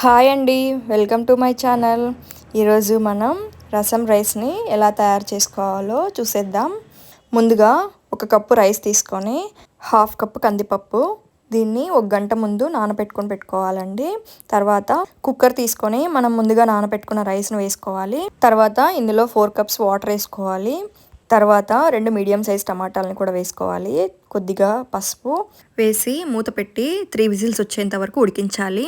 Hi అండి, welcome to my channel. ఈరోజు మనం రసం రైస్ని ఎలా తయారు చేసుకోవాలో చూసేద్దాం. ముందుగా ఒక కప్పు రైస్ తీసుకొని హాఫ్ కప్పు కందిపప్పు, దీన్ని ఒక గంట ముందు పెట్టుకోవాలండి. తర్వాత కుక్కర్ తీసుకొని మనం ముందుగా నానబెట్టుకున్న రైస్ను వేసుకోవాలి. తర్వాత ఇందులో 4 కప్స్ వాటర్ వేసుకోవాలి. తర్వాత 2 మీడియం సైజ్ టమాటాలను కూడా వేసుకోవాలి. కొద్దిగా పసుపు వేసి మూత పెట్టి 3 విజిల్స్ వచ్చేంత వరకు ఉడికించాలి.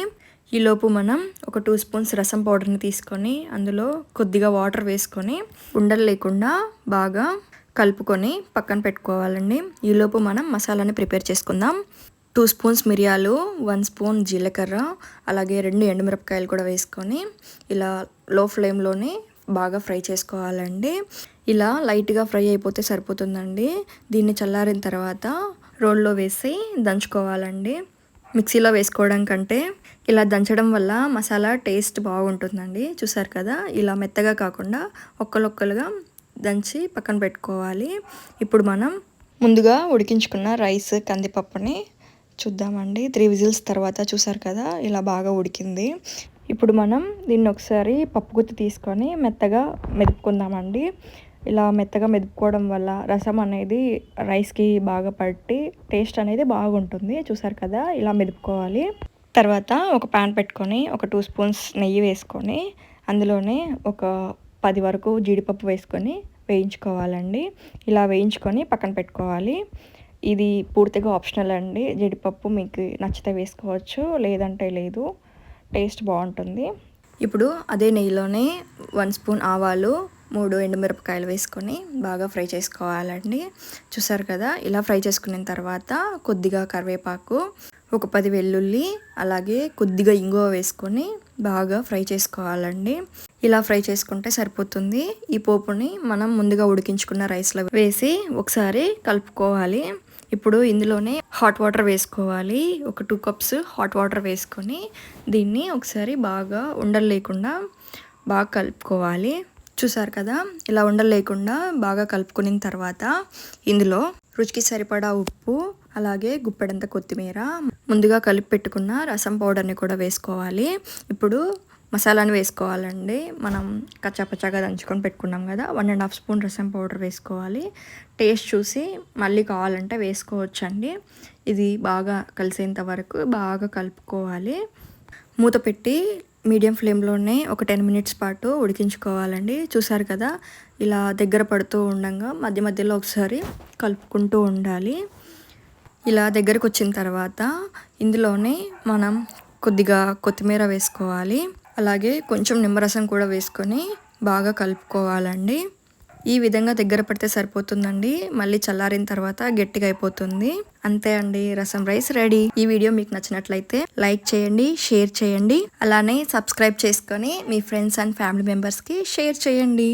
ఈలోపు మనం ఒక 2 స్పూన్స్ రసం పౌడర్ని తీసుకొని అందులో కొద్దిగా వాటర్ వేసుకొని ఉండలు లేకుండా బాగా కలుపుకొని పక్కన పెట్టుకోవాలండి. ఈలోపు మనం మసాలాని ప్రిపేర్ చేసుకుందాం. 2 స్పూన్స్ మిరియాలు, 1 స్పూన్ జీలకర్ర, అలాగే 2 ఎండుమిరపకాయలు కూడా వేసుకొని ఇలా లో ఫ్లేమ్లోనే బాగా ఫ్రై చేసుకోవాలండి. ఇలా లైట్గా ఫ్రై అయిపోతే సరిపోతుందండి. దీన్ని చల్లారిన తర్వాత రోల్లో వేసి దంచుకోవాలండి. మిక్సీలో వేసుకోవడం కంటే ఇలా దంచడం వల్ల మసాలా టేస్ట్ బాగుంటుందండి. చూసారు కదా, ఇలా మెత్తగా కాకుండా ఒక్కలుగా దంచి పక్కన పెట్టుకోవాలి. ఇప్పుడు మనం ముందుగా ఉడికించుకున్న రైస్ కందిపప్పుని చూద్దామండి. 3 విజిల్స్ తర్వాత చూసారు కదా, ఇలా బాగా ఉడికింది. ఇప్పుడు మనం దీన్ని ఒకసారి పప్పు గుత్తి తీసుకొని మెత్తగా మెదుపుకుందామండి. ఇలా మెత్తగా మెదుపుకోవడం వల్ల రసం అనేది రైస్కి బాగా పట్టి టేస్ట్ అనేది బాగుంటుంది. చూసారు కదా, ఇలా మెదుపుకోవాలి. తర్వాత ఒక ప్యాన్ పెట్టుకొని ఒక 2 స్పూన్స్ నెయ్యి వేసుకొని అందులోనే ఒక 10 వరకు జీడిపప్పు వేసుకొని వేయించుకోవాలండి. ఇలా వేయించుకొని పక్కన పెట్టుకోవాలి. ఇది పూర్తిగా ఆప్షనల్ అండి. జీడిపప్పు మీకు నచ్చితే వేసుకోవచ్చు, లేదంటే లేదు. టేస్ట్ బాగుంటుంది. ఇప్పుడు అదే నెయ్యిలోనే 1 స్పూన్ ఆవాలు, 3 ఎండుమిరపకాయలు వేసుకొని బాగా ఫ్రై చేసుకోవాలండి. చూసారు కదా, ఇలా ఫ్రై చేసుకున్న తర్వాత కొద్దిగా కరివేపాకు, ఒక 10 వెల్లుల్లి, అలాగే కొద్దిగా ఇంగువ వేసుకొని బాగా ఫ్రై చేసుకోవాలండి. ఇలా ఫ్రై చేసుకుంటే సరిపోతుంది. ఈ పోపుని మనం ముందుగా ఉడికించుకున్న రైస్లో వేసి ఒకసారి కలుపుకోవాలి. ఇప్పుడు ఇందులోనే హాట్ వాటర్ వేసుకోవాలి. ఒక 2 కప్స్ హాట్ వాటర్ వేసుకొని దీన్ని ఒకసారి బాగా ఉండలు లేకుండా బాగా కలుపుకోవాలి. చూసారు కదా, ఇలా ఉండలు లేకుండా బాగా కలుపుకున్న తర్వాత ఇందులో రుచికి సరిపడా ఉప్పు, అలాగే గుప్పెడంత కొత్తిమీర, ముందుగా కలిపి పెట్టుకున్న రసం పౌడర్ని కూడా వేసుకోవాలి. ఇప్పుడు మసాలాని వేసుకోవాలండి. మనం కచ్చాపచ్చాగా దంచుకొని పెట్టుకున్నాం కదా, 1.5 స్పూన్ రసం పౌడర్ వేసుకోవాలి. టేస్ట్ చూసి మళ్ళీ కావాలంటే వేసుకోవచ్చండి. ఇది బాగా కలిసేంత వరకు బాగా కలుపుకోవాలి. మూత పెట్టి మీడియం ఫ్లేమ్లోనే ఒక 10 మినిట్స్ పాటు ఉడికించుకోవాలండి. చూసారు కదా, ఇలా దగ్గర పడుతూ ఉండగా మధ్య మధ్యలో ఒకసారి కలుపుకుంటూ ఉండాలి. ఇలా దగ్గరకు వచ్చిన తర్వాత ఇందులోనే మనం కొద్దిగా కొత్తిమీర వేసుకోవాలి. అలాగే కొంచెం నిమ్మరసం కూడా వేసుకొని బాగా కలుపుకోవాలండి. ఈ విధంగా దగ్గర పడితే సరిపోతుందండి. మళ్ళీ చల్లారిన తర్వాత గట్టిగా అయిపోతుంది. అంతే అండి, రసం రైస్ రెడీ. ఈ వీడియో మీకు నచ్చినట్లయితే లైక్ చేయండి, షేర్ చేయండి, అలానే సబ్స్క్రైబ్ చేసుకొని మీ ఫ్రెండ్స్ అండ్ ఫ్యామిలీ మెంబర్స్కి షేర్ చేయండి.